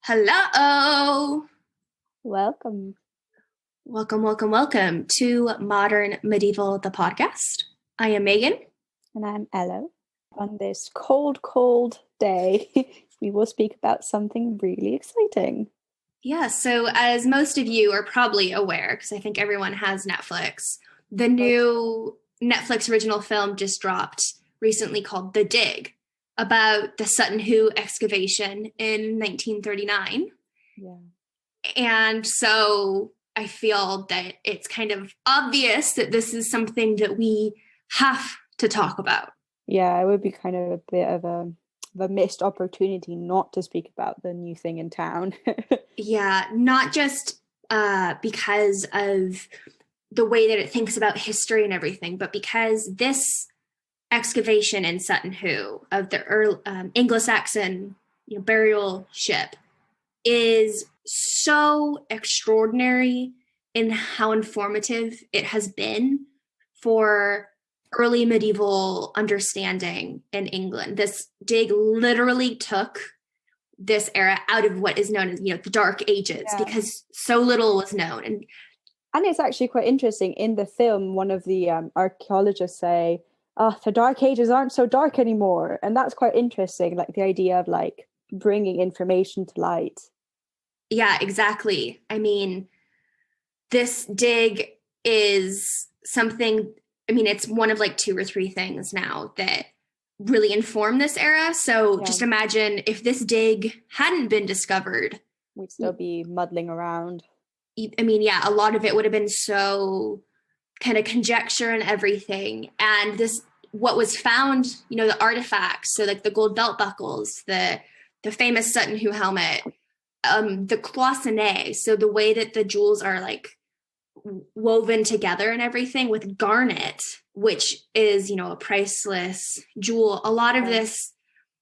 Hello. Welcome. Welcome to Modern Medieval, the podcast. I am Meaghan. And I'm Elo. On this cold day, we will speak about something really exciting. Yeah, so as most of you are probably aware, because I think everyone has Netflix, the new Netflix original film just dropped recently called The Dig, about the Sutton Hoo excavation in 1939. Yeah. And so I feel that it's kind of obvious that this is something that we have to talk about. Yeah, it would be kind of a bit of a missed opportunity not to speak about the new thing in town. Yeah, not just because of the way that it thinks about history and everything, but because this excavation in Sutton Hoo of the Anglo-Saxon burial ship is so extraordinary in how informative it has been for early medieval understanding in England. This dig literally took this era out of what is known as, the Dark Ages, because so little was known. And it's actually quite interesting. In the film, one of the archaeologists say, "Oh, the Dark Ages aren't so dark anymore," and that's quite interesting. Like the idea of like bringing information to light. Yeah, exactly. I mean, this dig is something. I mean, it's one of like two or three things now that really inform this era. So just imagine if this dig hadn't been discovered, we'd still be muddling around. I mean, yeah, a lot of it would have been so kind of conjecture and everything. And this, what was found, the artifacts, so like the gold belt buckles, the famous Sutton Hoo helmet, the cloisonné, so the way that the jewels are like woven together and everything with garnet, which is, a priceless jewel. A lot of this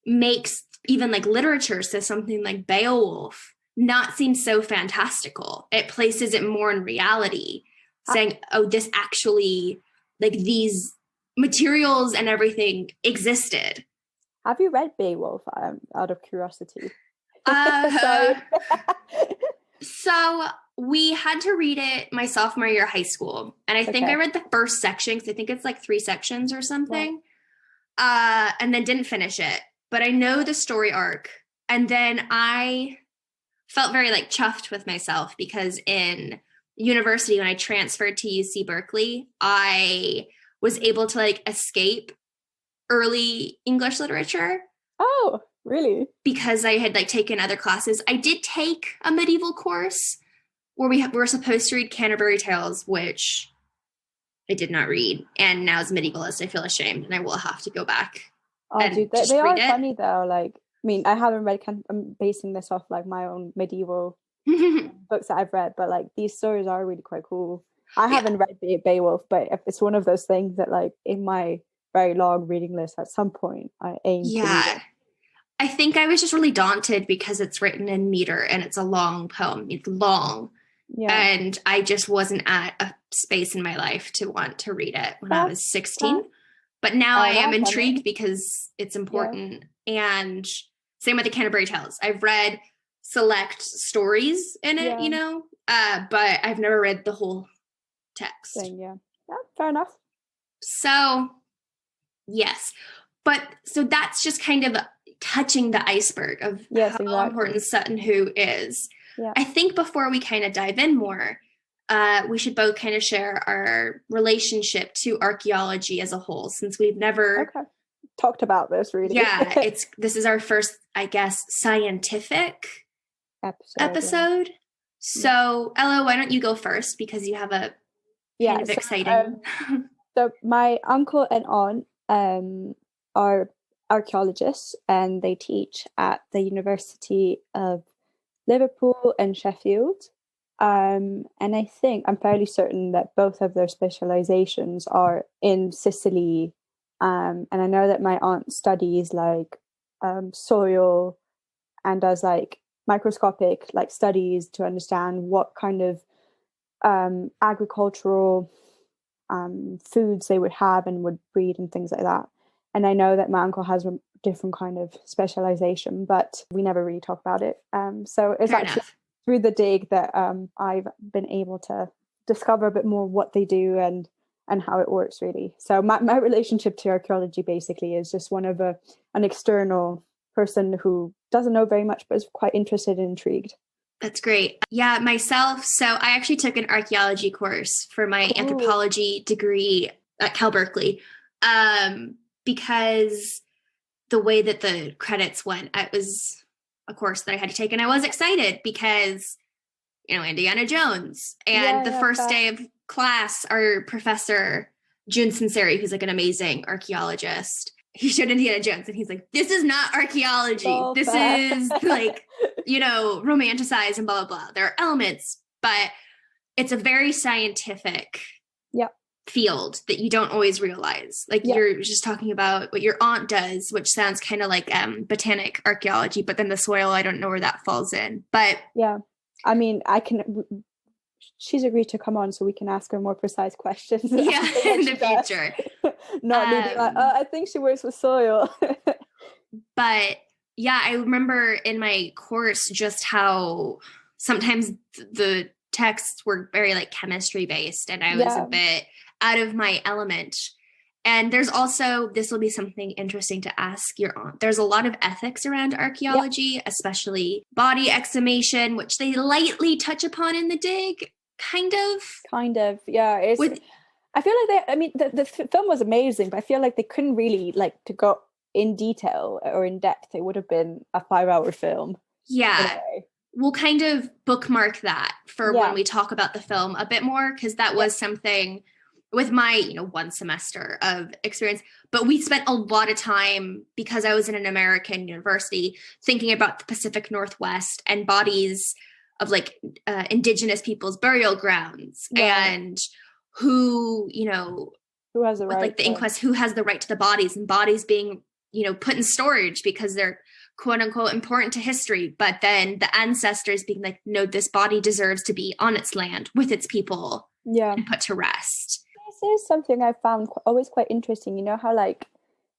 makes even like literature, so something like Beowulf, not seem so fantastical. It places it more in reality, saying, oh, this actually, like these materials and everything existed. Have you read Beowulf, out of curiosity? Sorry. So we had to read it my sophomore year of high school. And I think I read the first section, because I think it's like 3 sections or something. And then didn't finish it. But I know the story arc. And then I felt very like chuffed with myself, because in university, when I transferred to UC Berkeley, I was able to like escape early English literature. Oh, really? Because I had like taken other classes. I did take a medieval course where we were supposed to read Canterbury Tales, which I did not read. And now as a medievalist, I feel ashamed, and I will have to go back. Oh, dude, they are funny though. Like, I mean, I haven't read. I'm basing this off like my own medieval books that I've read, but like these stories are really quite cool. I haven't read Beowulf, but if it's one of those things that like in my very long reading list at some point I aim to read it. I think I was just really daunted because it's written in meter and it's a long poem. It's long. Yeah. And I just wasn't at a space in my life to want to read it when I was 16. But now I am intrigued because it's important. Yeah. And same with the Canterbury Tales. I've read select stories in it, but I've never read the whole text. Yeah, fair enough. So, yes. But so that's just kind of touching the iceberg of how important Sutton Hoo is. Yeah. I think before we kind of dive in more, we should both kind of share our relationship to archaeology as a whole, since we've never talked about this really. Yeah, this is our first, I guess, scientific episode. Yeah. So, Ella, why don't you go first, because you have a kind of exciting. So my uncle and aunt are archaeologists, and they teach at the University of Liverpool and Sheffield. And I think I'm fairly certain that both of their specializations are in Sicily. And I know that my aunt studies like soil and does like microscopic like studies to understand what kind of agricultural foods they would have and would breed and things like that. And I know that my uncle has different kind of specialization, but we never really talk about it. So it's Fair actually enough. through the dig that I've been able to discover a bit more what they do and how it works, really. So my relationship to archaeology basically is just one of an external person who doesn't know very much but is quite interested and intrigued. That's great. Yeah, myself. So I actually took an archaeology course for my Cool. anthropology degree at Cal Berkeley, because the way that the credits went, it was a course that I had to take, and I was excited because, Indiana Jones. And the first day of class, our professor, June Sinceri, who's like an amazing archaeologist, he showed Indiana Jones and he's like, this is not archaeology. This is like, romanticized and blah, blah, blah. There are elements, but it's a very scientific field that you don't always realize. Like you're just talking about what your aunt does, which sounds kind of like botanic archaeology, but then the soil, I don't know where that falls in. But yeah, I mean, she's agreed to come on so we can ask her more precise questions. Yeah, in the future. Not me being like, I think she works with soil. But yeah, I remember in my course just how sometimes the texts were very like chemistry based, and I was a bit out of my element. And there's also, this will be something interesting to ask your aunt. There's a lot of ethics around archaeology, especially body exhumation, which they lightly touch upon in the dig. Kind of. Yeah. I feel like the film was amazing, but I feel like they couldn't really, like, to go in detail or in depth. It would have been a 5-hour film. Yeah. We'll kind of bookmark that for when we talk about the film a bit more, because that was something with my, 1 semester of experience. But we spent a lot of time, because I was in an American university, thinking about the Pacific Northwest and bodies of like indigenous people's burial grounds and who has the right, like the inquest, who has the right to the bodies, and bodies being, put in storage because they're quote unquote important to history. But then the ancestors being like, no, this body deserves to be on its land with its people and put to rest. This is something I found always quite interesting. You know how, like,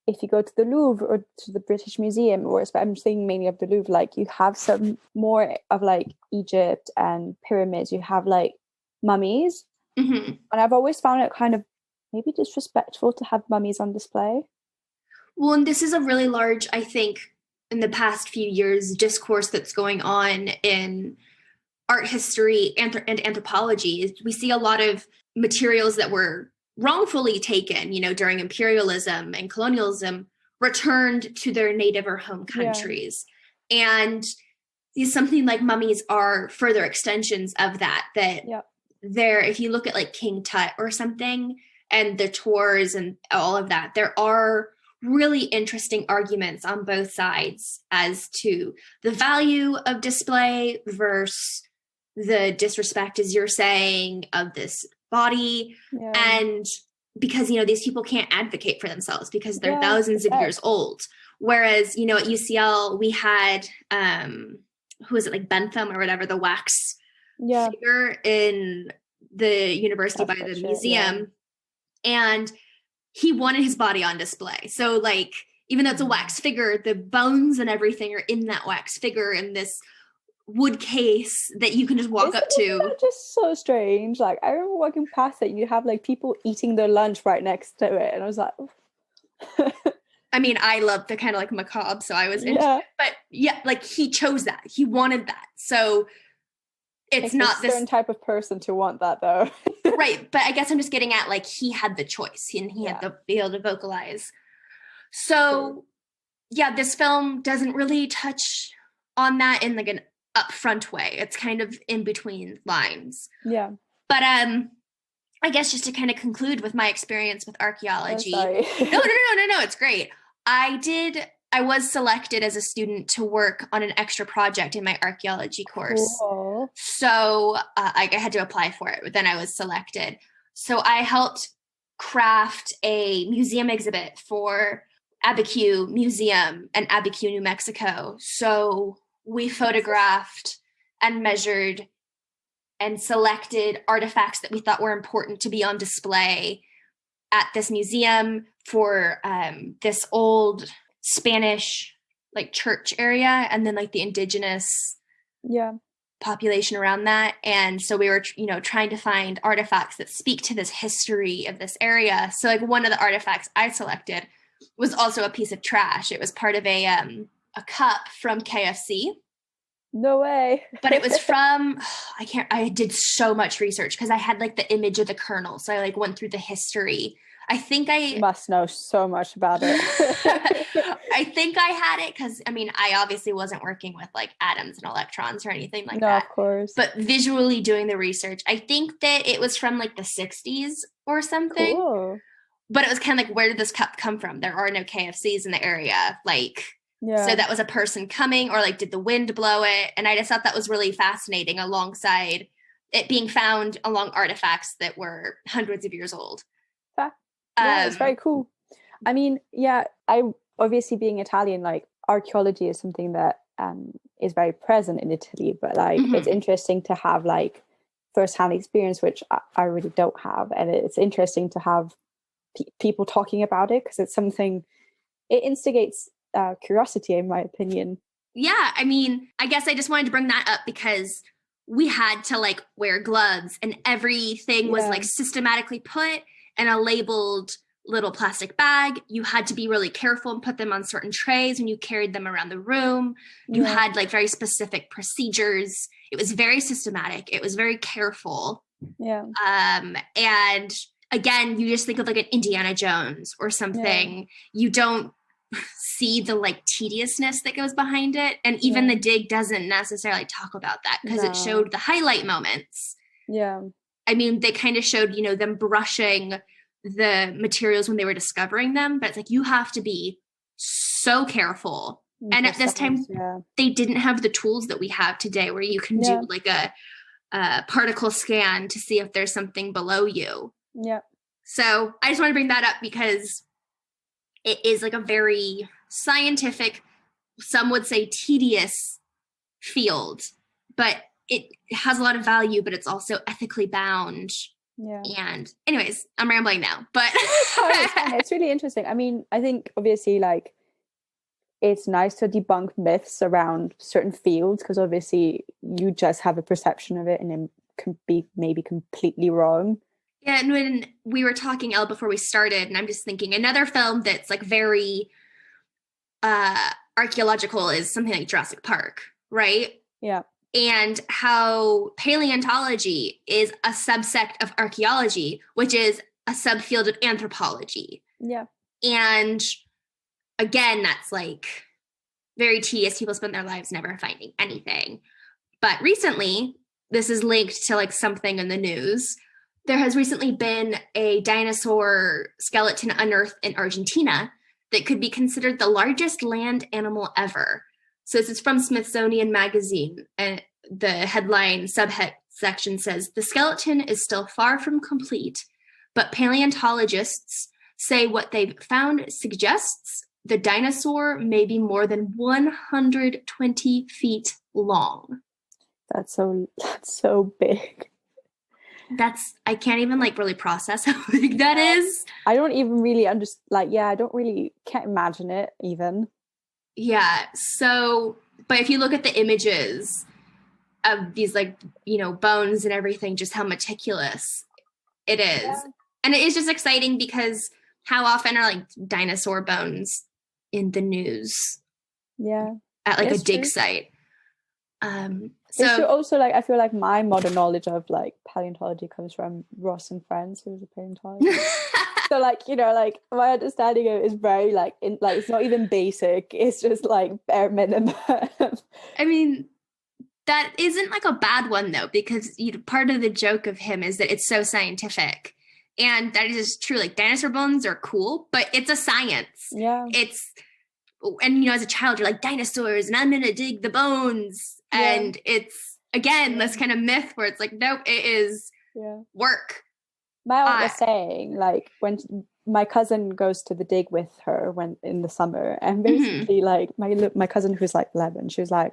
if you go to the Louvre or to the British Museum, or I'm thinking mainly of the Louvre, like you have some more of like Egypt and pyramids, you have like mummies. Mm-hmm. And I've always found it kind of maybe disrespectful to have mummies on display. Well, and this is a really large, I think, in the past few years, discourse that's going on in art history and anthropology. We see a lot of materials that were wrongfully taken, during imperialism and colonialism, returned to their native or home countries. And something like mummies are further extensions of that there, if you look at like King Tut or something and the tours and all of that, there are really interesting arguments on both sides as to the value of display versus the disrespect, as you're saying, of this body. And because these people can't advocate for themselves because they're thousands of years old, whereas at UCL we had who is it, like Bentham or whatever, the wax figure in the university by the museum, and he wanted his body on display. So like, even though it's a wax figure, the bones and everything are in that wax figure in this wood case that you can just walk up to. That just so strange. Like, I remember walking past it, you have like people eating their lunch right next to it, and I was like, I mean, I love the kind of like macabre, so I was into it. But like he chose that. He wanted that. So it's not a certain type of person to want that, though. Right. But I guess I'm just getting at, like, he had the choice and he had to be able to vocalize. So this film doesn't really touch on that in like an upfront way. It's kind of in between lines. Yeah. But I guess just to kind of conclude with my experience with archaeology. No, it's great. I was selected as a student to work on an extra project in my archaeology course. Cool. So I had to apply for it, but then I was selected. So I helped craft a museum exhibit for Abiquiu Museum in Abiquiu, New Mexico. So we photographed and measured and selected artifacts that we thought were important to be on display at this museum for this old Spanish like church area, and then like the indigenous population around that. And so we were, trying to find artifacts that speak to this history of this area. So like one of the artifacts I selected was also a piece of trash. It was part of a cup from KFC. No way. But it was from, I did so much research because I had like the image of the kernel. So I like went through the history. I think I must know so much about it. I think I had it because, I obviously wasn't working with like atoms and electrons or anything like that. No, of course. But visually doing the research, I think that it was from like the 60s or something. Cool. But it was kind of like, where did this cup come from? There are no KFCs in the area. Like, so that was a person coming, or like, did the wind blow it? And I just thought that was really fascinating, alongside it being found along artifacts that were hundreds of years old. Yeah, it's very cool. I obviously, being Italian, like archaeology is something that is very present in Italy, but like it's interesting to have like first-hand experience, which I really don't have, and it's interesting to have people talking about it, because it's something, it instigates curiosity, in my opinion. Yeah, I guess I just wanted to bring that up because we had to like wear gloves, and everything was like systematically put in a labeled little plastic bag. You had to be really careful and put them on certain trays when you carried them around the room. You had like very specific procedures. It was very systematic. It was very careful. Yeah. And again, you just think of like an Indiana Jones or something. Yeah. You don't see the like tediousness that goes behind it. And even the dig doesn't necessarily talk about that, because it showed the highlight moments. Yeah. They kind of showed, them brushing the materials when they were discovering them, but it's like, you have to be so careful. And at this time, they didn't have the tools that we have today, where you can do like a particle scan to see if there's something below you. Yeah. So I just want to bring that up because it is like a very scientific, some would say tedious field, but it has a lot of value, but it's also ethically bound. Yeah. And anyways, I'm rambling now, but it's really interesting. I think obviously like it's nice to debunk myths around certain fields, because obviously you just have a perception of it and it can be maybe completely wrong. Yeah, and when we were talking, Elle, before we started, and I'm just thinking another film that's like very archaeological is something like Jurassic Park, right? Yeah. And how paleontology is a subsect of archaeology, which is a subfield of anthropology. Yeah. And again, that's like very tedious. People spend their lives never finding anything. But recently, this is linked to like something in the news. There has recently been a dinosaur skeleton unearthed in Argentina that could be considered the largest land animal ever. So this is from Smithsonian Magazine, and the headline subsection says, "The skeleton is still far from complete, but paleontologists say what they've found suggests the dinosaur may be more than 120 feet long." That's so big. I can't even like really process how big that is. I don't even really understand. Can't imagine it even. Yeah. So, but if you look at the images of these like, bones and everything, just how meticulous it is. Yeah. And it is just exciting because how often are like dinosaur bones in the news? Yeah. At like a dig site. So also like I feel like my modern knowledge of like paleontology comes from Ross and Friends, who was a paleontologist. So like like my understanding of it is very like it's not even basic, it's just like bare minimum. That isn't like a bad one though, because part of the joke of him is that it's so scientific, and that is true. Like dinosaur bones are cool, but it's a science. Yeah. And as a child you're like, dinosaurs, and I'm gonna dig the bones. Yeah. And it's again this kind of myth where it's like, nope, it is work. My aunt was saying like when my cousin goes to the dig with her when in the summer, and basically like my cousin who's like 11, she was like,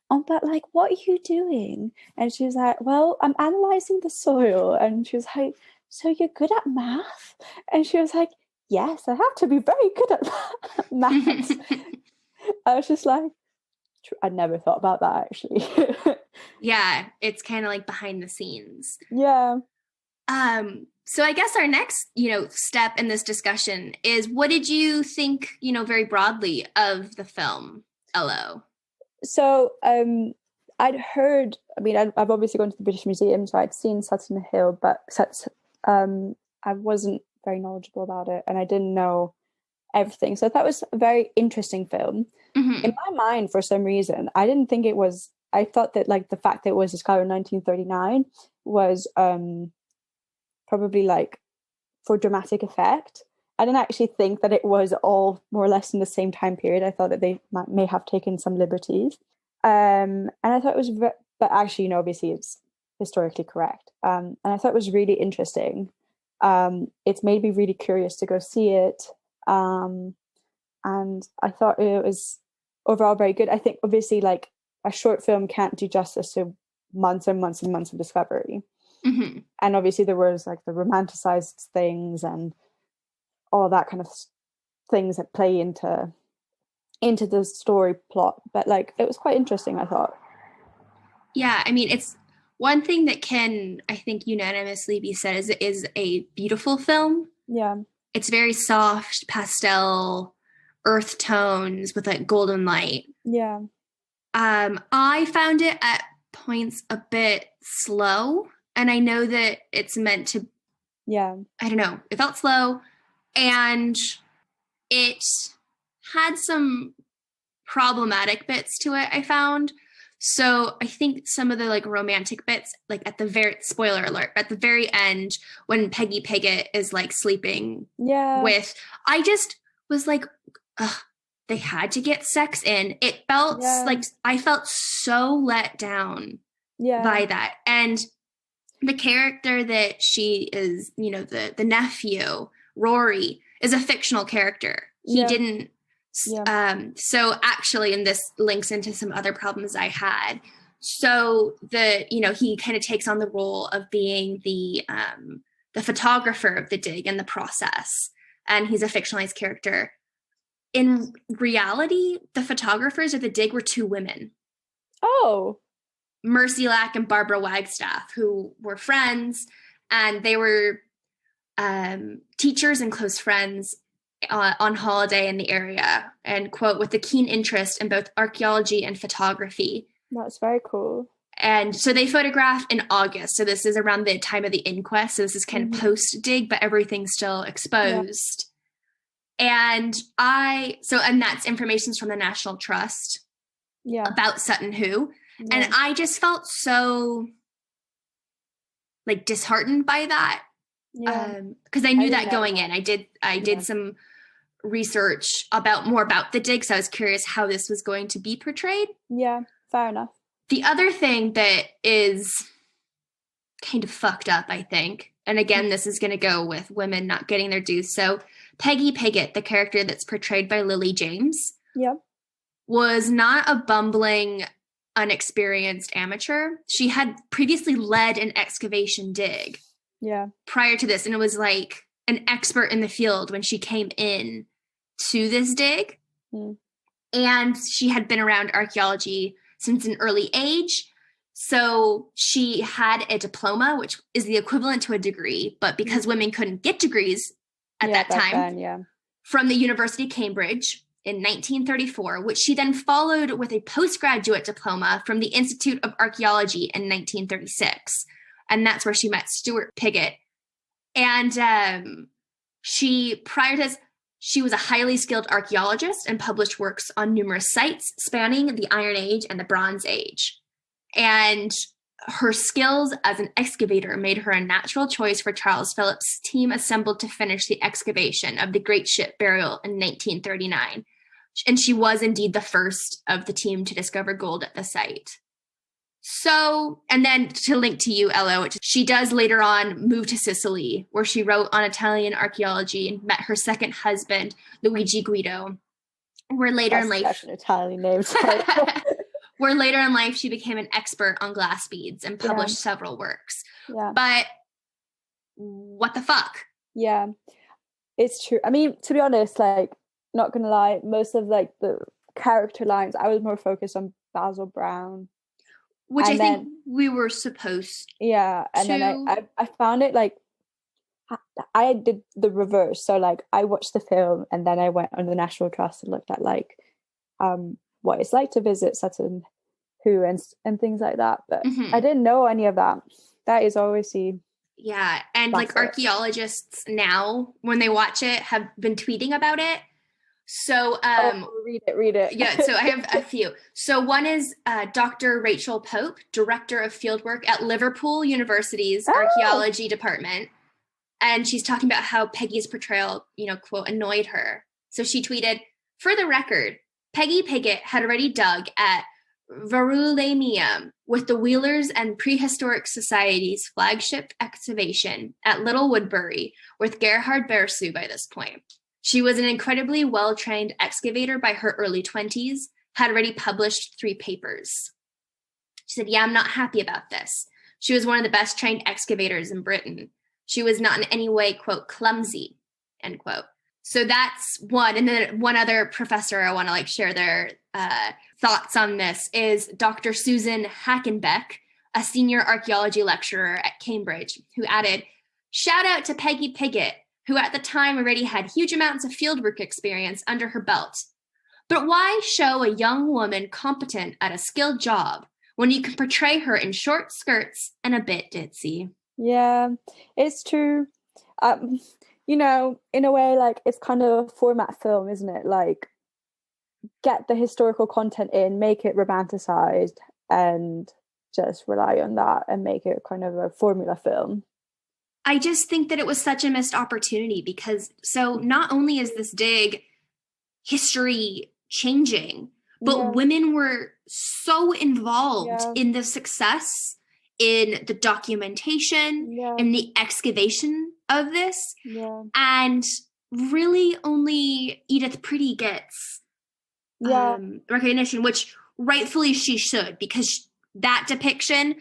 "Oh, but like what are you doing?" And she was like, "Well, I'm analyzing the soil." And she was like, "So you're good at math?" And she was like, yes, I have to be very good at maths. I was just like, I'd never thought about that actually. Yeah, it's kind of like behind the scenes. Yeah. So I guess our next, step in this discussion is, what did you think, very broadly of the film, Elo? So I'd heard, I've obviously gone to the British Museum, so I'd seen Sutton Hill, but I wasn't very knowledgeable about it, and I didn't know everything. So I thought it was a very interesting film. Mm-hmm. In my mind, for some reason, I didn't think it was, I thought that like the fact that it was discovered in 1939 was probably like for dramatic effect. I didn't actually think that it was all more or less in the same time period. I thought that they may have taken some liberties. And I thought it was, but actually, obviously it's historically correct. And I thought it was really interesting. It's made me really curious to go see it. And I thought it was overall very good. I think obviously like a short film can't do justice to months and months and months of discovery. Mm-hmm. And obviously there was like the romanticized things and all that kind of things that play into the story plot. But like it was quite interesting, I thought. Yeah, I mean, it's one thing that can, I think, unanimously be said is it is a beautiful film. Yeah. It's very soft, pastel, earth tones with like golden light. Yeah. I found it at points a bit slow, and I know that it's meant to, I don't know, it felt slow, and it had some problematic bits to it, I found. So I think some of the like romantic bits, like at the very, spoiler alert, at the very end when Peggy Pigott is like sleeping with, I just was like, ugh, they had to get sex in. It felt like I felt so let down by that. And the character that she is, the nephew, Rory, is a fictional character. He didn't. So actually, and this links into some other problems I had. So he kind of takes on the role of being the photographer of the dig and the process, and he's a fictionalized character. In reality, the photographers of the dig were two women. Oh. Mercy Lack and Barbara Wagstaff, who were friends, and they were teachers and close friends on holiday in the area, and quote, with a keen interest in both archaeology and photography. That's very cool. And so they photographed in August. So this is around the time of the inquest. So this is kind of post-dig, but everything's still exposed. And that's information from the National Trust about Sutton Hoo. And I just felt so like disheartened by that. Because I knew that going in. I did some research more about the dig, so I was curious how this was going to be portrayed. Yeah, fair enough. The other thing that is kind of fucked up, I think, and again, this is going to go with women not getting their dues. So Peggy Pigott, the character that's portrayed by Lily James, was not a bumbling, unexperienced amateur. She had previously led an excavation dig prior to this, and it was like an expert in the field when she came in to this dig. And she had been around archaeology since an early age. So she had a diploma, which is the equivalent to a degree, but because women couldn't get degrees at that time, from the University of Cambridge in 1934, which she then followed with a postgraduate diploma from the Institute of Archaeology in 1936. And that's where she met Stuart Pigott. And prior to this, she was a highly skilled archaeologist and published works on numerous sites spanning the Iron Age and the Bronze Age. And her skills as an excavator made her a natural choice for Charles Phillips' team assembled to finish the excavation of the Great Ship Burial in 1939. And she was indeed the first of the team to discover gold at the site. So, and then to link to you, Elo, she does later on move to Sicily, where she wrote on Italian archaeology and met her second husband, Luigi Guido. Where later in life, that's an Italian name. where later in life she became an expert on glass beads and published several works. But what the fuck? Yeah. It's true. I mean, to be honest, like, not gonna lie, most of like the character lines, I was more focused on Basil Brown. Which And I think then, we were supposed yeah, and then to. I found it like I did the reverse. So like I watched the film and then I went on the National Trust and looked at like what it's like to visit Sutton Hoo and things like that. But I didn't know any of that. That is always the Yeah, and like classic. archaeologists now, when they watch it, have been tweeting about it. So, Read it. yeah, so I have a few. So one is Dr. Rachel Pope, Director of Fieldwork at Liverpool University's Archaeology Department. And she's talking about how Peggy's portrayal, quote, annoyed her. So she tweeted, "For the record, Peggy Piggott had already dug at Verulamium with the Wheelers and Prehistoric Society's flagship excavation at Little Woodbury with Gerhard Bersu by this point. She was an incredibly well-trained excavator by her early 20s, had already published 3 papers." She said, "Yeah, I'm not happy about this. She was one of the best trained excavators in Britain. She was not in any way, quote, clumsy," end quote. So that's one. And then one other professor I want to share their thoughts on this is Dr. Susan Hackenbeck, a senior archaeology lecturer at Cambridge, who added, "Shout out to Peggy Piggott, who at the time already had huge amounts of fieldwork experience under her belt. But why show a young woman competent at a skilled job when you can portray her in short skirts and a bit ditzy?" Yeah, it's true. In a way, like, it's kind of a format film, isn't it? Like, get the historical content in, make it romanticized, and just rely on that and make it kind of a formula film. I just think that it was such a missed opportunity because not only is this dig history changing, but women were so involved in the success, in the documentation, in the excavation of this. And really only Edith Pretty gets recognition, which rightfully she should, because that depiction,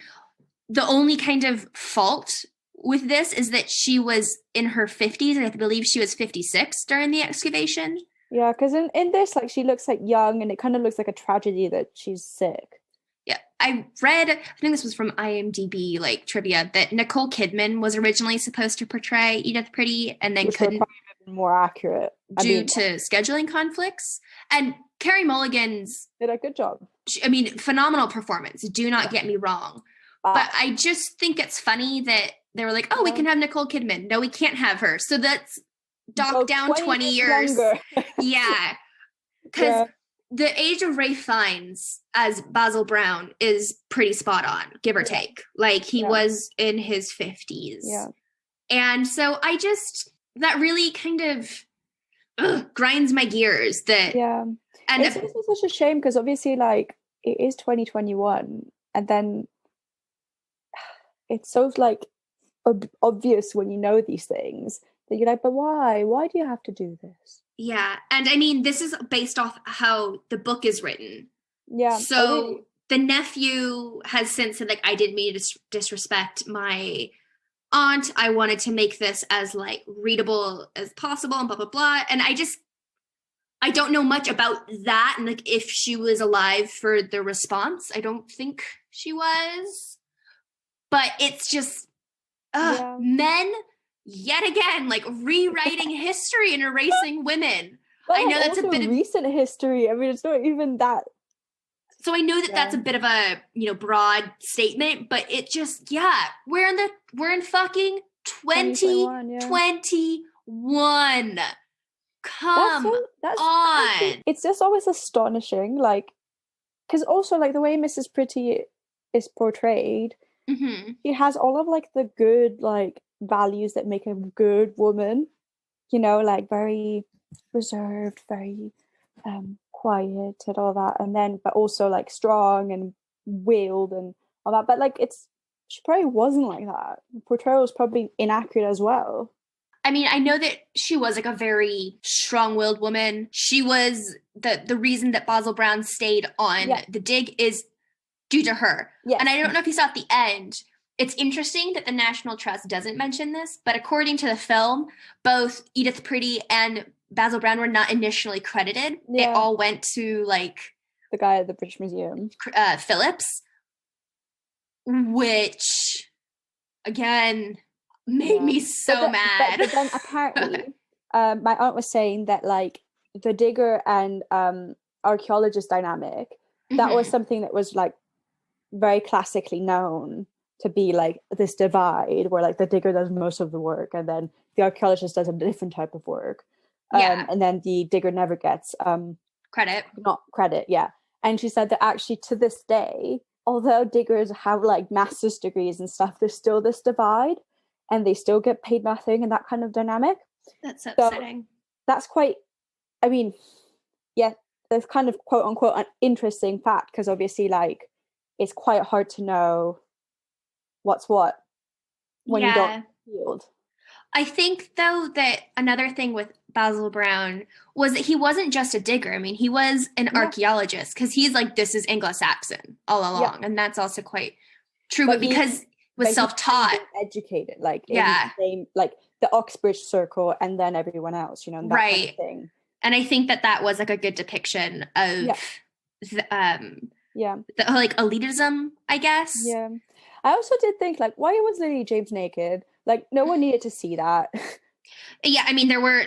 the only kind of fault with this is that she was in her 50s, and I believe she was 56 during the excavation. Yeah, because in this, like, she looks like young, and it kind of looks like a tragedy that she's sick. Yeah, I read, I think this was from IMDb, trivia, that Nicole Kidman was originally supposed to portray Edith Pretty, and then couldn't, more accurate due to scheduling conflicts. And Carey Mulligan's did a good job. Phenomenal performance. Do not get me wrong, but I just think it's funny that they were like, "Oh, we can have Nicole Kidman. No, we can't have her." So that's docked down 20 years. Yeah, because the age of Ralph Fiennes as Basil Brown is pretty spot on, give or take. He was in his 50s. Yeah. And so that really kind of grinds my gears. And it's also such a shame because obviously, it is 2021, and then it's so obvious when you know these things that you're like, but why? Why do you have to do this? Yeah. And this is based off how the book is written. Yeah. So the nephew has since said, I didn't mean to disrespect my aunt. I wanted to make this as readable as possible and blah, blah, blah. And I don't know much about that. And if she was alive for the response, I don't think she was. But it's just men yet again, rewriting history and erasing women. But I know that's a bit of recent history. It's not even that. So I know that that's a bit of a broad statement, but it just we're in fucking 2021. Come on. It's just always astonishing, because also the way Mrs. Pretty is portrayed, she has all of the good values that make a good woman, very reserved, very quiet and all that, and then but also strong and willed and all that, but she probably wasn't like that. The portrayal was probably inaccurate as well. I know that she was a very strong-willed woman. She was the reason that Basil Brown stayed on the dig is due to her. Yes. And I don't know if you saw at the end, it's interesting that the National Trust doesn't mention this, but according to the film, both Edith Pretty and Basil Brown were not initially credited. Yeah. It all went to like the guy at the British Museum, Phillips, which again made me so mad. But then apparently, my aunt was saying that like the digger and archaeologist dynamic, that was something that was like very classically known to be like this divide where like the digger does most of the work and then the archaeologist does a different type of work. And then the digger never gets credit. Not credit, yeah. And she said that actually to this day, although diggers have like master's degrees and stuff, there's still this divide and they still get paid nothing and that kind of dynamic. That's upsetting. So that's quite, I mean, yeah, that's kind of quote unquote an interesting fact because obviously like it's quite hard to know what's what when you don't field. I think though that another thing with Basil Brown was that he wasn't just a digger. I mean, he was an archaeologist because he's like, this is Anglo-Saxon all along. And that's also quite true, but because he was self-taught. Educated, like in the same, like the Oxbridge Circle and then everyone else, you know, that kind of thing. And I think that was like a good depiction of the like elitism, I guess. Yeah. I also did think like, why was Lily James naked? Like no one needed to see that. Yeah, I mean, there were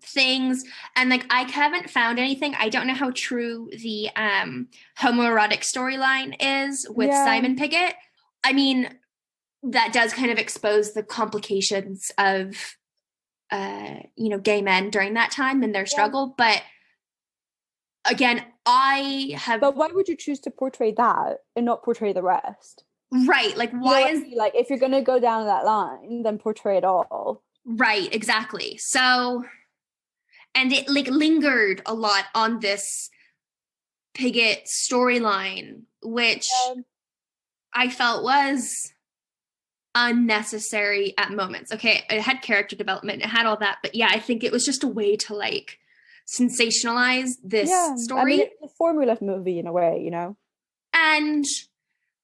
things, and like I haven't found anything. I don't know how true the homoerotic storyline is with Simon Pigott. I mean, that does kind of expose the complications of gay men during that time and their struggle. But again, but why would you choose to portray that and not portray the rest? Right, like why is like if you're gonna go down that line, then portray it all. Right, exactly. So, and it like lingered a lot on this Pigott storyline, which I felt was unnecessary at moments. Okay, it had character development, it had all that, but yeah, I think it was just a way to like sensationalize this story. I mean, it's a formula movie in a way, you know. And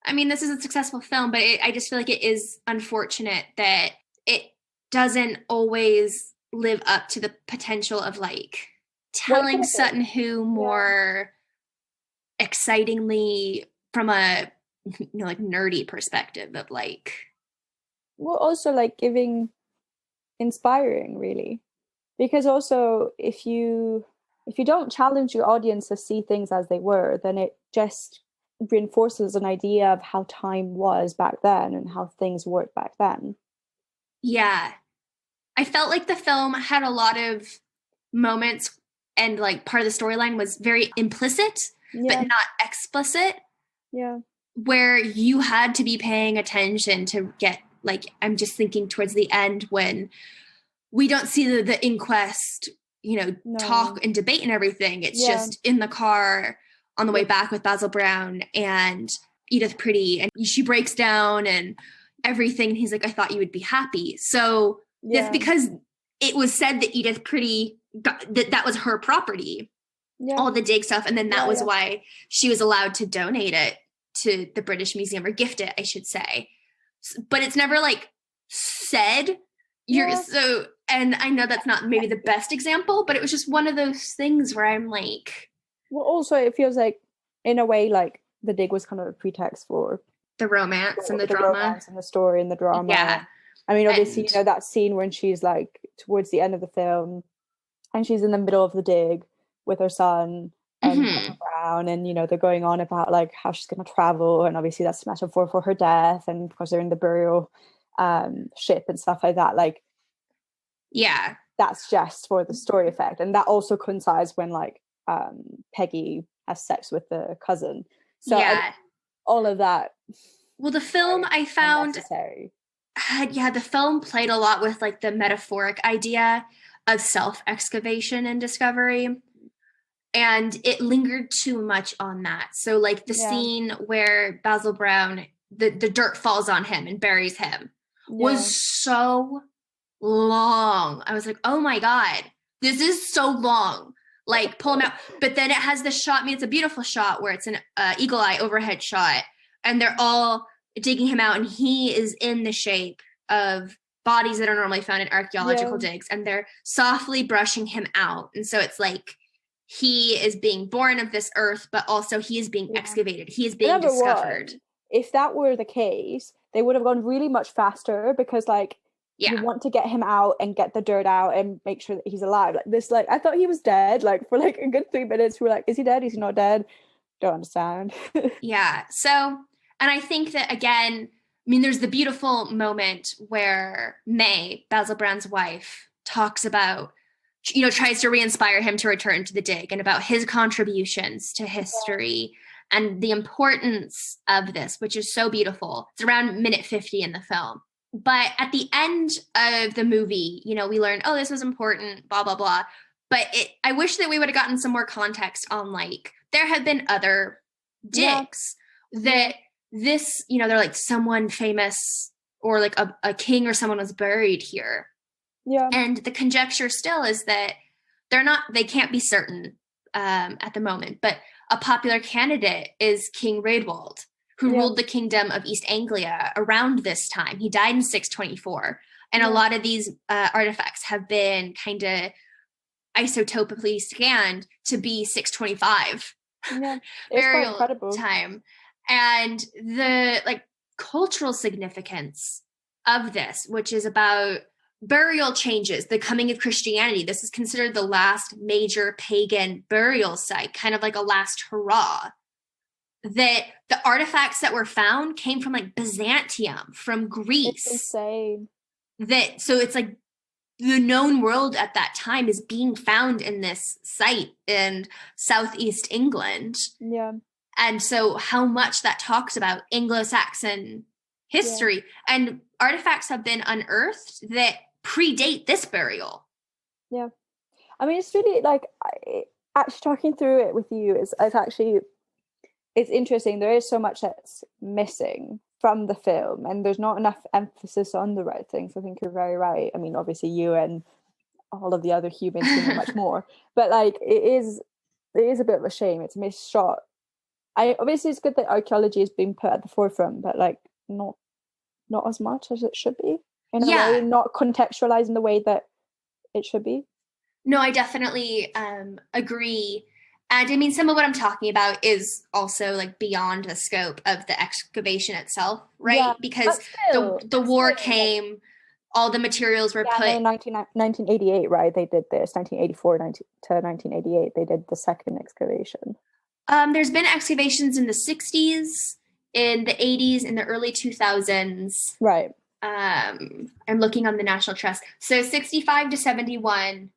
I mean, this is a successful film, but I just feel like it is unfortunate that it doesn't always live up to the potential of like telling Sutton Hoo more excitingly from a like nerdy perspective of like. Well, also like inspiring, really, because also if you don't challenge your audience to see things as they were, then it just reinforces an idea of how time was back then and how things worked back then. Yeah. I felt like the film had a lot of moments and like part of the storyline was very implicit, but not explicit. Yeah. Where you had to be paying attention to get like, I'm just thinking towards the end when we don't see the inquest, talk and debate and everything. It's just in the car on the way back with Basil Brown and Edith Pretty, and she breaks down and everything. And he's like, I thought you would be happy. So that's because it was said that Edith Pretty, that was her property, all the dig stuff. And then that was why she was allowed to donate it to the British Museum, or gift it, I should say. But it's never like said. And I know that's not maybe the best example, but it was just one of those things where I'm like. Well, also it feels like in a way like the dig was kind of a pretext for the romance and the drama, romance and the story and the drama. Yeah, I mean, obviously, that scene when she's like towards the end of the film, and she's in the middle of the dig with her son and Brown, and they're going on about like how she's going to travel, and obviously that's a metaphor for her death, and of course they're in the burial ship and stuff like that. Like, yeah, that's just for the story effect, and that also coincides when like Peggy has sex with the cousin. So all of that. Well, the film I found the film played a lot with like the metaphoric idea of self-excavation and discovery, and it lingered too much on that. So like the scene where Basil Brown, the dirt falls on him and buries him was so long. I was like, oh my God, this is so long. like pull him out. But then it has the shot. I mean, it's a beautiful shot where it's an eagle eye overhead shot, and they're all digging him out, and he is in the shape of bodies that are normally found in archaeological digs, and they're softly brushing him out. And so it's like he is being born of this earth, but also he is being excavated. He is being discovered. If that were the case, they would have gone really much faster, because like you want to get him out and get the dirt out and make sure that he's alive. Like this, like I thought he was dead, like for like a good 3 minutes. We were like, is he dead? Is he not dead? Don't understand. Yeah. So, and I think that again, I mean, there's the beautiful moment where May, Basil Brand's wife, talks about, you know, tries to re-inspire him to return to the dig and about his contributions to history and the importance of this, which is so beautiful. It's around minute 50 in the film. But at the end of the movie, you know, we learn, oh, this was important, blah, blah, blah. But I wish that we would have gotten some more context on, like, there have been other digs that this, you know, they're like someone famous or like a king or someone was buried here. Yeah. And the conjecture still is that they can't be certain at the moment, but a popular candidate is King Raedwald, who ruled the kingdom of East Anglia around this time. He died in 624. And a lot of these artifacts have been kind of isotopically scanned to be 625 burial time. And the like cultural significance of this, which is about burial changes, the coming of Christianity. This is considered the last major pagan burial site, kind of like a last hurrah. That the artifacts that were found came from like Byzantium, from Greece. It's insane. So it's like the known world at that time is being found in this site in southeast England. Yeah. And so how much that talks about Anglo-Saxon history and artifacts have been unearthed that predate this burial. Yeah. I mean, it's really like, actually talking through it with you is it's interesting. There is so much that's missing from the film, and there's not enough emphasis on the right things. I think you're very right. I mean, obviously you and all of the other humans know much more, but like it is a bit of a shame. It's a missed shot. Obviously it's good that archaeology is being put at the forefront, but like not as much as it should be in a way, not contextualized in the way that it should be. No, I definitely agree. And I mean, some of what I'm talking about is also like beyond the scope of the excavation itself, right? Yeah, because the war came, all the materials were put... in 1988, right? They did this, 1984 to 1988, they did the second excavation. There's been excavations in the 60s, in the 80s, in the early 2000s. Right. I'm looking on the National Trust. So 65 to 71...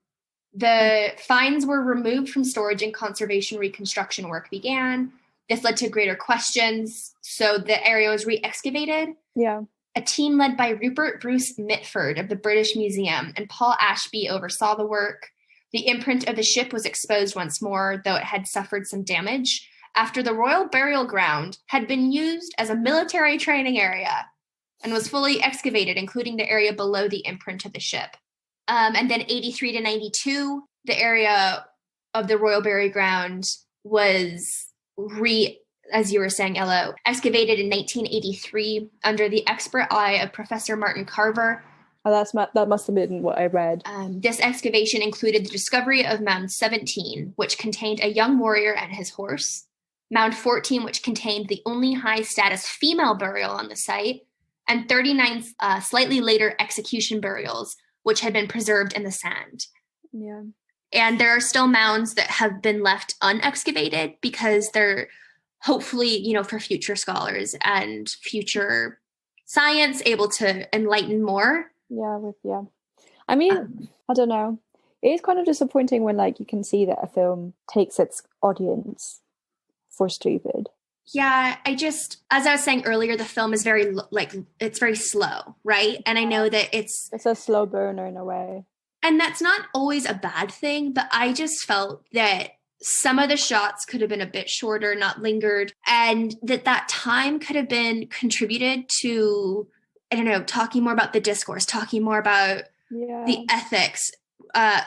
the finds were removed from storage and conservation reconstruction work began. This led to greater questions, so the area was re-excavated. Yeah. A team led by Rupert Bruce Mitford of the British Museum and Paul Ashby oversaw the work. The imprint of the ship was exposed once more, though it had suffered some damage, after the Royal Burial Ground had been used as a military training area and was fully excavated, including the area below the imprint of the ship. And then 83 to 92, the area of the Royal Burial Ground was as you were saying, Elo, excavated in 1983 under the expert eye of Professor Martin Carver. Oh, that must have been what I read. This excavation included the discovery of Mound 17, which contained a young warrior and his horse, Mound 14, which contained the only high-status female burial on the site, and 39 slightly later execution burials, which had been preserved in the sand. Yeah. And there are still mounds that have been left unexcavated because they're hopefully, you know, for future scholars and future science able to enlighten more. Yeah. I mean, I don't know. It is kind of disappointing when like you can see that a film takes its audience for stupid. Yeah, as I was saying earlier, the film is very, it's very slow, right? And I know that it's a slow burner in a way. And that's not always a bad thing, but I just felt that some of the shots could have been a bit shorter, not lingered, and that time could have been contributed to, I don't know, talking more about the discourse, talking more about the ethics,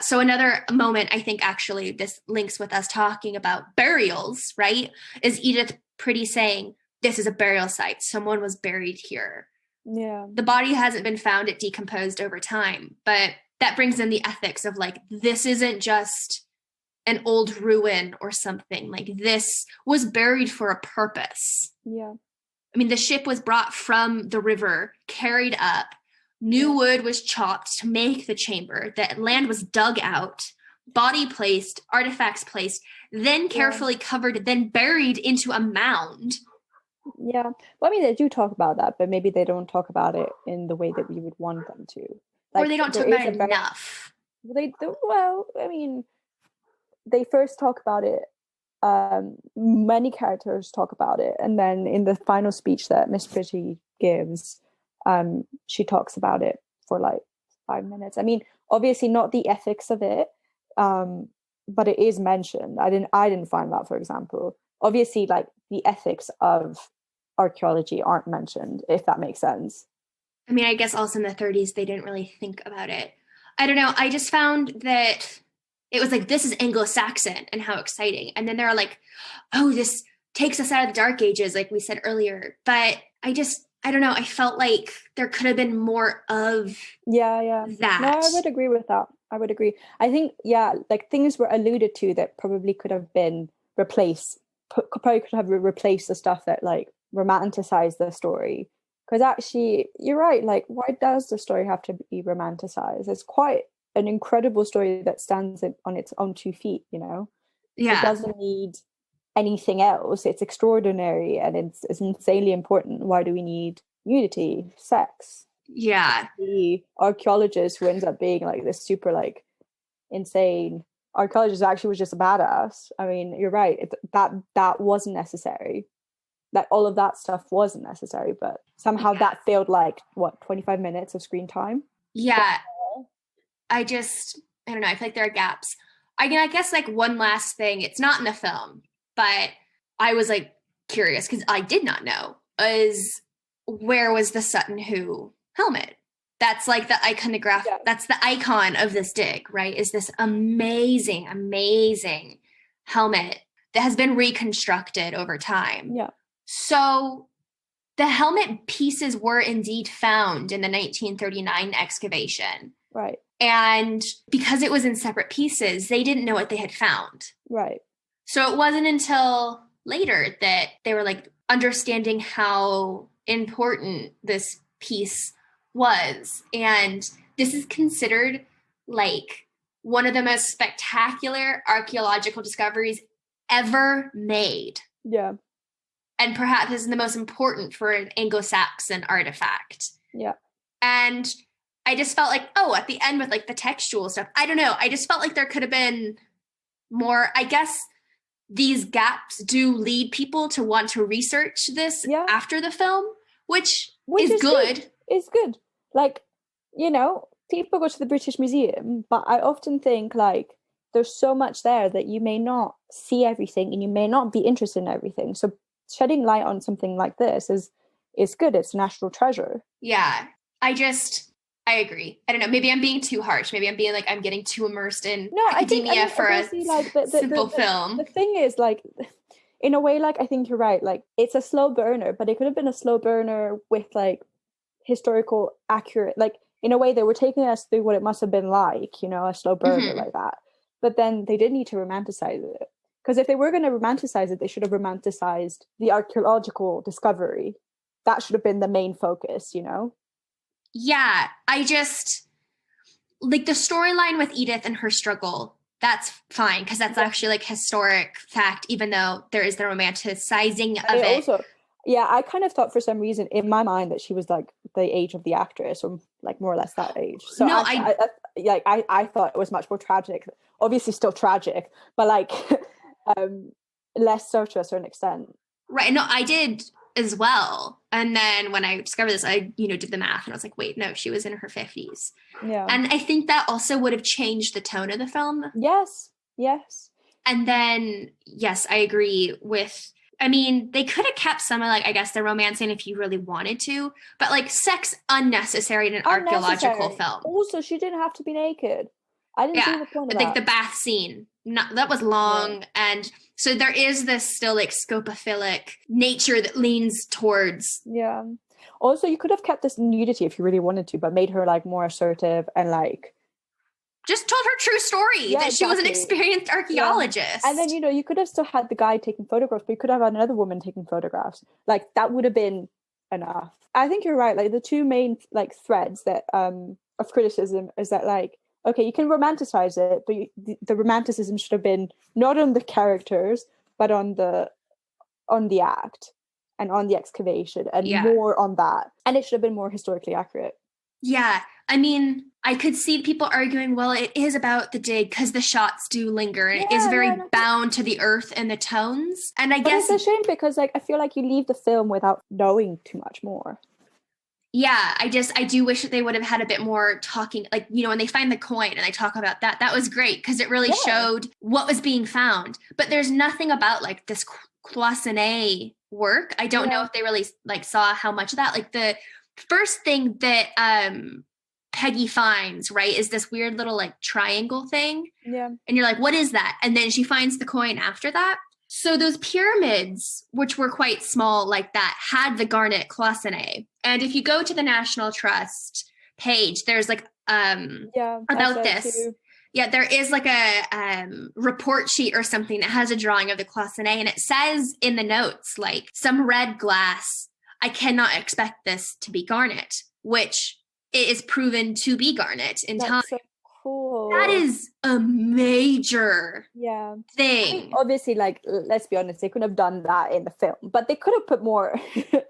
So another moment, I think actually this links with us talking about burials, right? Is Edith Pretty saying, this is a burial site. Someone was buried here. Yeah. The body hasn't been found. It decomposed over time. But that brings in the ethics of like, this isn't just an old ruin or something. Like this was buried for a purpose. Yeah. I mean, the ship was brought from the river, carried up. New wood was chopped to make the chamber. The land was dug out, body placed, artifacts placed, then carefully covered, then buried into a mound. Yeah. Well, I mean, they do talk about that, but maybe they don't talk about it in the way that we would want them to. Like, or they don't talk about it enough. They do. Well, I mean, they first talk about it. Many characters talk about it, and then in the final speech that Miss Pretty gives, she talks about it for like 5 minutes. I mean, obviously not the ethics of it, but it is mentioned. I didn't find that, for example. Obviously, like the ethics of archaeology aren't mentioned, if that makes sense. I mean, I guess also in the 30s, they didn't really think about it. I don't know. I just found that it was like, this is Anglo-Saxon and how exciting. And then they're like, oh, this takes us out of the Dark Ages, like we said earlier. But I don't know. I felt like there could have been more of that. No, I would agree with that. I would agree. I think, like things were alluded to that probably could have been replaced, probably could have replaced the stuff that like romanticized the story. Because actually, you're right. Like, why does the story have to be romanticized? It's quite an incredible story that stands on its own 2 feet, you know? Yeah. It doesn't need anything else. It's extraordinary and it's insanely important. Why do we need nudity, sex? Yeah. The archaeologist who ends up being like this super like insane archaeologist actually was just a badass. I mean, you're right. That wasn't necessary. That all of that stuff wasn't necessary, but somehow that filled like 25 minutes of screen time. Yeah. I don't know. I feel like there are gaps. I mean, I guess like one last thing, it's not in the film, but I was like curious because I did not know, is where was the Sutton Hoo helmet? That's like the iconograph. Yeah. That's the icon of this dig, right? Is this amazing, amazing helmet that has been reconstructed over time. Yeah. So the helmet pieces were indeed found in the 1939 excavation. Right. And because it was in separate pieces, they didn't know what they had found. Right. So it wasn't until later that they were like understanding how important this piece was. And this is considered like one of the most spectacular archaeological discoveries ever made. Yeah. And perhaps is the most important for an Anglo-Saxon artifact. Yeah. And I just felt like, at the end with like the textual stuff, I don't know. I just felt like there could have been more. I guess these gaps do lead people to want to research this after the film, which is good. It's good. Like, you know, people go to the British Museum, but I often think like there's so much there that you may not see everything and you may not be interested in everything. So shedding light on something like this is good. It's a national treasure. Yeah. I agree. I don't know. Maybe I'm being too harsh. Maybe I'm being like, I'm getting too immersed in academia for a simple film. The thing is, like, in a way, like, I think you're right. Like, it's a slow burner, but it could have been a slow burner with, like, historical accurate, like, in a way they were taking us through what it must have been like, you know, a slow burner like that. But then they did need to romanticize it. Because if they were going to romanticize it, they should have romanticized the archaeological discovery. That should have been the main focus, you know? Yeah, I just, like the storyline with Edith and her struggle, that's fine, because that's actually like historic fact, even though there is the romanticizing of it. Also, I kind of thought for some reason in my mind that she was like the age of the actress, or like more or less that age. So no, I thought it was much more tragic. Obviously still tragic, but like less so to a certain extent. Right, no, I did as well. And then when I discovered this, I, did the math and I was like, wait, no, she was in her 50s. Yeah. And I think that also would have changed the tone of the film. Yes. And then, yes, I agree with, they could have kept some of, like, I guess the romancing if you really wanted to, but like sex unnecessary in an archaeological film. Also, she didn't have to be naked. I didn't see Yeah, the point of but like that. the bath scene, that was long, and so there is this still like scopophilic nature that leans towards. Yeah. Also, you could have kept this nudity if you really wanted to, but made her like more assertive and like Just told her true story yeah, that she was an exactly. experienced Yeah. archaeologist. And then, you could have still had the guy taking photographs, but you could have had another woman taking photographs. Like that would have been enough. I think you're right. Like the two main like threads that of criticism is that like, okay, you can romanticize it, but the romanticism should have been not on the characters, but on the act and on the excavation and more on that. And it should have been more historically accurate. Yeah. I mean, I could see people arguing, well, it is about the dig because the shots do linger and it is very bound to the earth and the tones. And I guess it's a shame because like I feel like you leave the film without knowing too much more. Yeah, I do wish that they would have had a bit more talking, like, when they find the coin and they talk about that was great because it really showed what was being found. But there's nothing about like this cloisonné work. I don't know if they really like saw how much of that, like the first thing that Peggy finds, right, is this weird little like triangle thing. Yeah. And you're like, what is that? And then she finds the coin after that. So those pyramids, which were quite small like that, had the garnet cloisonné. And if you go to the National Trust page, there's like about this. Too. Yeah, there is like a report sheet or something that has a drawing of the cloisonné, and it says in the notes like some red glass. I cannot expect this to be garnet, which it is proven to be garnet in time. So cool. That is a major thing. I mean, obviously, like, let's be honest, they could have done that in the film, but they could have put more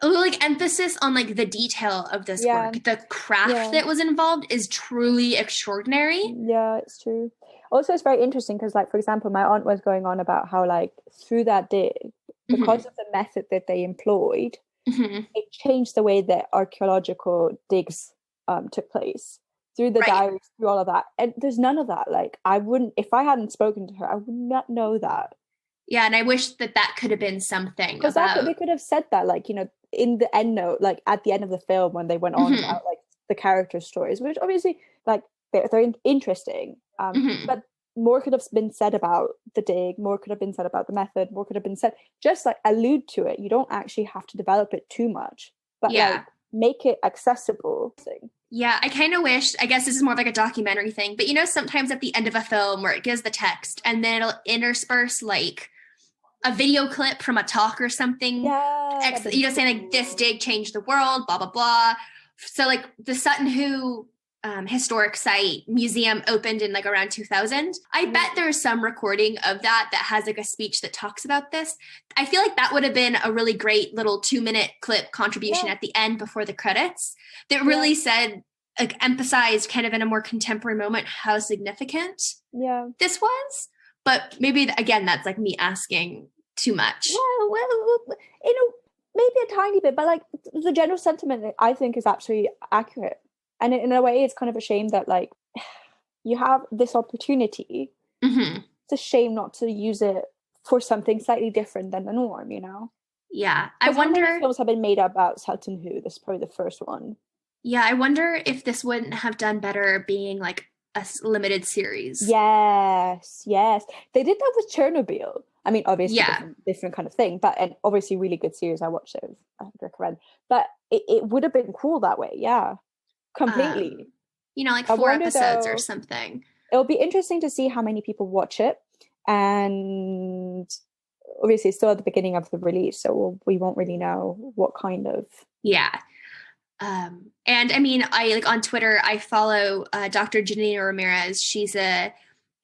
like emphasis on like the detail of this work. The craft that was involved is truly extraordinary. Yeah, it's true. Also, it's very interesting because, like, for example, my aunt was going on about how, like, through that dig, because of the method that they employed, it changed the way that archaeological digs took place. Through the diaries, through all of that. And there's none of that. Like, I wouldn't, if I hadn't spoken to her, I would not know that. Yeah, and I wish that could have been something. Because they could have said that, like, in the end note, like, at the end of the film when they went on about, like, the character stories, which obviously, like, they're interesting. But more could have been said about the dig, more could have been said about the method, more could have been said, just, like, allude to it. You don't actually have to develop it too much. But, like, make it accessible. Yeah, I kind of wish, I guess this is more like a documentary thing, but sometimes at the end of a film where it gives the text and then it'll intersperse like a video clip from a talk or something, saying like this dig changed the world, blah, blah, blah. So like the Sutton Hoo historic site museum opened in like around 2000. I bet there's some recording of that has like a speech that talks about this. I feel like that would have been a really great little 2-minute clip contribution at the end before the credits that really said, like, emphasized kind of in a more contemporary moment how significant this was. But maybe again, that's like me asking too much. Well, maybe a tiny bit, but like the general sentiment I think is absolutely accurate. And in a way, it's kind of a shame that, like, you have this opportunity. It's a shame not to use it for something slightly different than the norm, Yeah. I wonder... how many films have been made about Sutton Hoo? This is probably the first one. Yeah, I wonder if this wouldn't have done better being, like, a limited series. Yes. They did that with Chernobyl. I mean, obviously, different kind of thing, but and obviously really good series. I watched it. I would recommend. But it would have been cool that way, completely. Like 4 episodes or something. It'll be interesting to see how many people watch it, and obviously it's still at the beginning of the release, so we won't really know what kind of and I mean, I like on Twitter I follow Dr. Janina Ramirez. She's a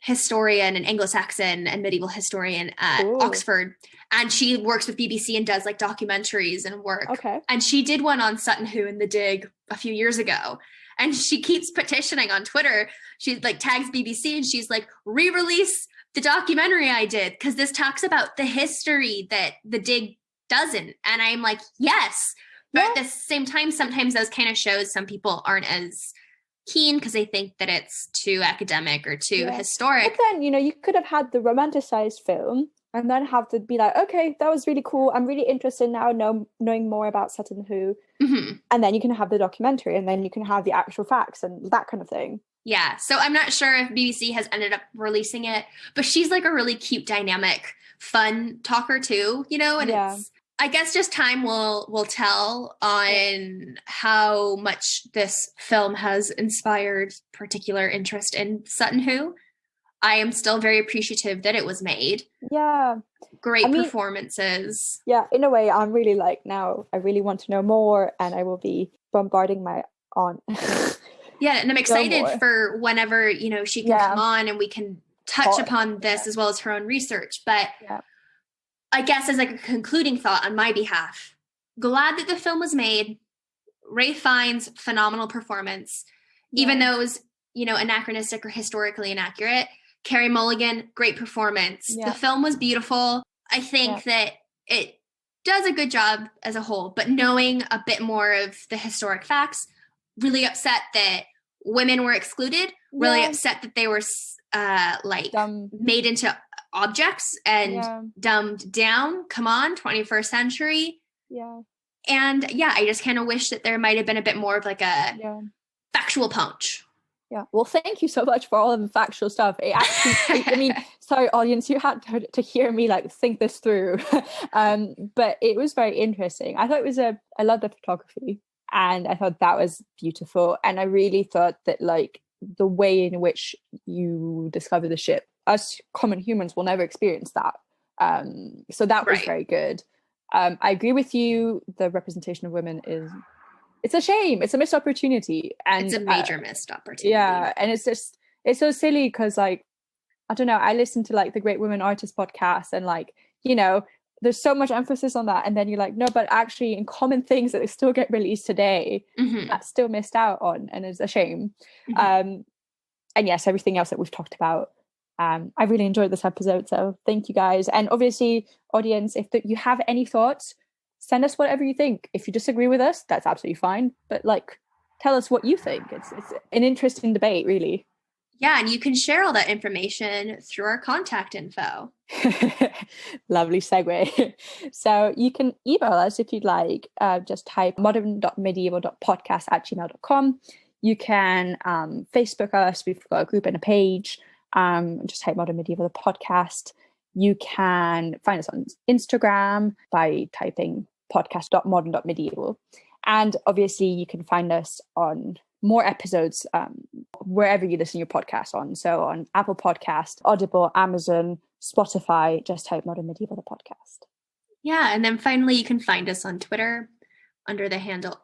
historian, an Anglo-Saxon and medieval historian at Oxford, and she works with BBC and does like documentaries and work. And she did one on Sutton Hoo and the dig a few years ago, and she keeps petitioning on Twitter. She like tags BBC and she's like, re-release the documentary I did because this talks about the history that the dig doesn't. And I'm like, yes, but at the same time, sometimes those kind of shows, some people aren't as keen because they think that it's too academic or too historic. But then, you could have had the romanticized film and then have to be like, okay, that was really cool. I'm really interested now knowing more about Sutton Hoo. Mm-hmm. And then you can have the documentary, and then you can have the actual facts and that kind of thing. Yeah. So I'm not sure if BBC has ended up releasing it, but she's like a really cute, dynamic, fun talker too, you know, and it's, I guess just time will tell on how much this film has inspired particular interest in Sutton Hoo. I am still very appreciative that it was made. Yeah. Great performances. Yeah, in a way, I'm really like, now I really want to know more, and I will be bombarding my aunt. Yeah, and I'm excited for whenever, you know, she can come on and we can touch upon this as well as her own research. But I guess as like a concluding thought on my behalf, glad that the film was made. Ralph Fiennes, phenomenal performance. Even though it was, you know, anachronistic or historically inaccurate. Carey Mulligan, great performance. The film was beautiful. I think that it does a good job as a whole, but knowing a bit more of the historic facts, really upset that women were excluded, really upset that they were like made into objects and dumbed down. Come on, 21st century. Yeah. And I just kind of wish that there might have been a bit more of like a factual punch. Yeah. Well, thank you so much for all of the factual stuff. It actually, I mean, sorry, audience, you had to hear me like think this through. But it was very interesting. I thought I loved the photography, and I thought that was beautiful. And I really thought that like the way in which you discover the ship, us common humans will never experience that. So that was very good. I agree with you. The representation of women it's a shame. It's a missed opportunity. And it's a major missed opportunity. Yeah. And it's so silly because like, I don't know, I listen to like the Great Women Artists podcast, and like, you know, there's so much emphasis on that. And then you're like, no, but actually in common things that still get released today, that's still missed out on, and it's a shame. And yes, everything else that we've talked about. I really enjoyed this episode. So thank you guys. And obviously, audience, if you have any thoughts, send us whatever you think. If you disagree with us, that's absolutely fine. But like, tell us what you think. It's an interesting debate, really. Yeah, and you can share all that information through our contact info. Lovely segue. So you can email us if you'd like. Just type modern.medieval.podcast@gmail.com. You can Facebook us. We've got a group and a page. Just type Modern Medieval the podcast. You can find us on Instagram by typing podcast.modern.medieval. And obviously you can find us on more episodes wherever you listen to your podcast on. So on Apple Podcast, Audible, Amazon, Spotify, just type Modern Medieval the podcast. Yeah, and then finally you can find us on Twitter under the handle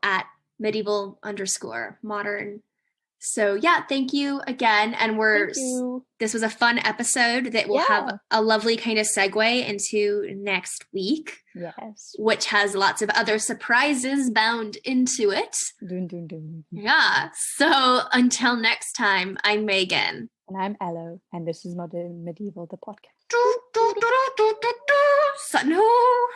@medieval_modern. So thank you again. And this was a fun episode that will have a lovely kind of segue into next week. Yes. Which has lots of other surprises bound into it. Dun, dun, dun. Yeah. So until next time, I'm Meaghan. And I'm Elo. And this is Modern Medieval, the podcast. Sutton Hoo.